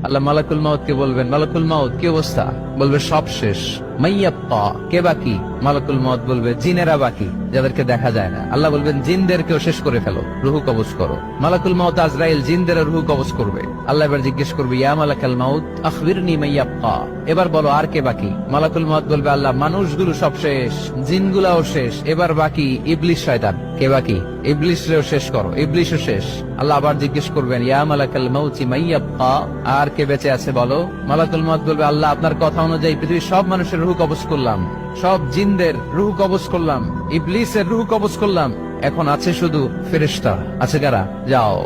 আল্লাহ মালাকুল মাউত কে বলবেন, মালাকুল মাউত কি অবস্থা? বলবে সব শেষ। মাইয়াব্বা, কে বাকি? মালাকুল মাউত বলবে জিনেরা বাকি, যাদেরকে দেখা যায় না। আল্লাহ বলবেন জিনদেরকেও শেষ করে ফেলো, রুহু কবজ করো। মালাকুল মাউত আজরাইল জিনদের রুহু কবজ করবে। আল্লাহ এবার জিজ্ঞেস করবে, ইয়া মালাকাল মাউত আখবিরনি মাইয়াব্বা, এবার বলো আর কে বাকি? মালাকুল মাউত বলবে, আল্লাহ মানুষগুলো সব শেষ, জিনগুলাও শেষ, এবার বাকি ইবলিস শয়তান। কে বাকি? ইবলিসরেও শেষ করো, ইবলিসও শেষ। আল্লাহ আবার জিজ্ঞেস করবেন, ইয়া মালাকাল মাউতি মাইয়াব্বা, আর কে বেঁচে আছে বলো? মালাকুল মাউত বলবে, আল্লাহ আপনার কথা অনুযায়ী পৃথিবীর সব মানুষের রুহু কবজ করলাম, সব জিনদের রুহু কবজ করলাম, ইবলিসের রুহু কবজ করলাম, এখন আছে শুধু ফেরেশতা। আছে কারা? যাও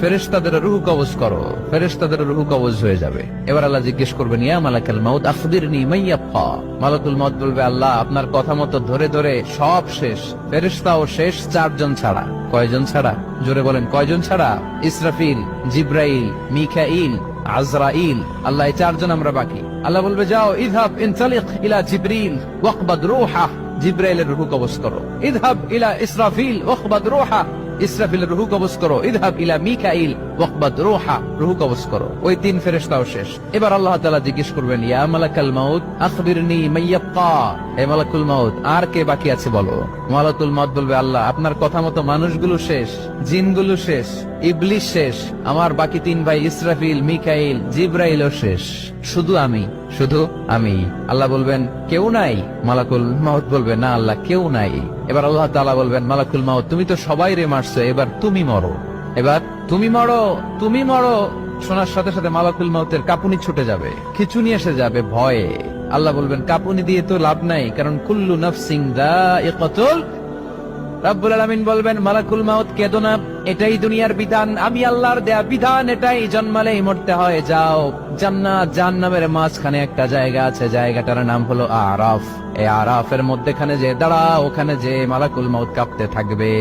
ফেরেশতাদের রুহু কবজ করো। ফেরেশতাদের রুহু কবজ হয়ে যাবে। এবার আল্লাহ জিজ্ঞেস করবেন, ইয়া মালাকাল মাউত আখবিরনি মাইয়াব্বা। মালাকুল মাউত বলবে, আল্লাহ আপনার কথা মতো ধরে ধরে সব শেষ, ফেরেশতাও শেষ, 4 জন ছাড়া। কয়জন ছাড়া? জোরে বলেন, কয়জন ছাড়া? ইসরাফিল, জিব্রাইল, মিকাইল, আজরাইল। আল্লাহ এই 4 জন আমরা বাকি। আল্লাহ বলবে, যাও ইযহাব ইনতালিক ইলা জিবরিল ওয়াকবাদ রূহাহ, জিব্রাইলের রুহু কবজ করো। ইযহাব ইলা ইসরাফিল ওয়াকবাদ রূহাহ, ইসরাফিলের রুহু কবজ করো। ইযহাব ইলা মিকাইল ওয়াকবাদ রূহা, রুহু কবজ করো। ওই 3 ফেরেশতাও শেষ। এবার আল্লাহ তাআলা জিজ্ঞেস করবেন, ইয়া মালাকাল মাউত আখবিরনি মাইয়াব্বা, হে মালাকুল মাউত আর কে বাকি আছে বলো? মালাকুল মাউত বলবে, আল্লাহ আপনার কথা মতো মানুষগুলো শেষ, জিনগুলো শেষ, ইবলিস শেষ, আমার বাকি 3 ভাই ইসরাফিল, মিকাইল, জিব্রাইলও শেষ, শুধু আমি, শুধু আমি। আল্লাহ বলবেন, কেউ নাই? মালাকুল মাউত বলবে, না আল্লাহ কেউ নাই। এবার আল্লাহ তাআলা বলবেন, মালাকুল মাউত তুমি তো সবাই রে মারছো, এবার তুমি মরো, এবার তুমি মরো, তুমি মরো। শোনার সাথে সাথে মালাকুল মাউতের কাঁপুনি ছুটে যাবে, খিঁচুনি এসে যাবে ভয়ে। আল্লাহ বলবেন, কাঁপুনি দিয়ে তো লাভ নাই, কারণ কুল্লু নাফসিন যায়িকাতুল। রব্বুল আলামিন বলবেন, মালাকুল মাউত কেঁদো না, এটাই দুনিয়ার বিধান, আমি আল্লাহর দেয়া বিধান, এটাই, জন্মালেই মরতে হয়। যাও জান্নাত জাহান্নামের মাঝখানে একটা জায়গা আছে, জায়গাটার নাম হলো আরাফ। এই আরাফের মধ্যখানে যে দাঁড়া, ওখানে যে মালাকুল মাউত কাঁপতে থাকবে।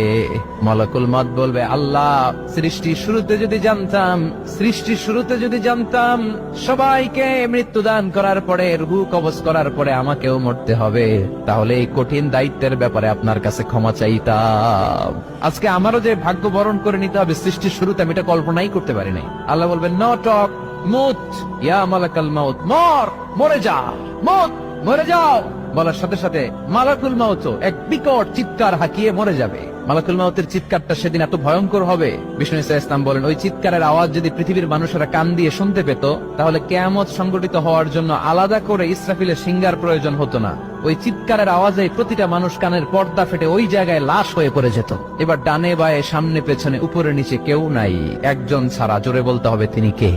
মালাকুল মাউত বলবে, আল্লাহ সৃষ্টির শুরুতে যদি জানতাম, সৃষ্টির শুরুতে যদি জানতাম সবাইকে মৃত্যুদান করার পরে, রুহু কবজ করার পরে আমাকেও মরতে হবে, তাহলে এই কঠিন দায়িত্বের ব্যাপারে আপনার কাছে ক্ষমা চাইতাম। আজকে আমারও যে ভাগ্য বরণ করে নিতে হবে সৃষ্টির শুরুতে, আমি এটা কল্পনাই করতে পারি নাই। আল্লাহ বলবেন, নো টক, মুত ইয়া মালাকাল মাউত, মর, মরে যা, মুত, মরে যাও। বলার সাথে সাথে মালাকুল মাউত এক বিকট চিৎকার হাঁকিয়ে মরে যাবে। মালাকুল মাউতের চিৎকারটা সেদিন এত ভয়ঙ্কর হবে, বিষ্ণু ঈসা ইসলাম বলেন, ওই চিৎকারের আওয়াজ যদি পৃথিবীর মানুষেরা কান দিয়ে শুনতে পেত, তাহলে কিয়ামত সংগঠিত হওয়ার জন্য আলাদা করে ইসরাফিলের সিঙ্গার প্রয়োজন হতো না। ওই চিৎকারের আওয়াজে প্রতিটা মানুষ কানের পর্দা ফেটে ওই জায়গায় লাশ হয়ে পড়ে যেত। এবার ডানে বায়ে সামনে পেছনে উপরে নিচে কেউ নাই, একজন ছাড়া। জোরে বলতে হবে, তিনি কে?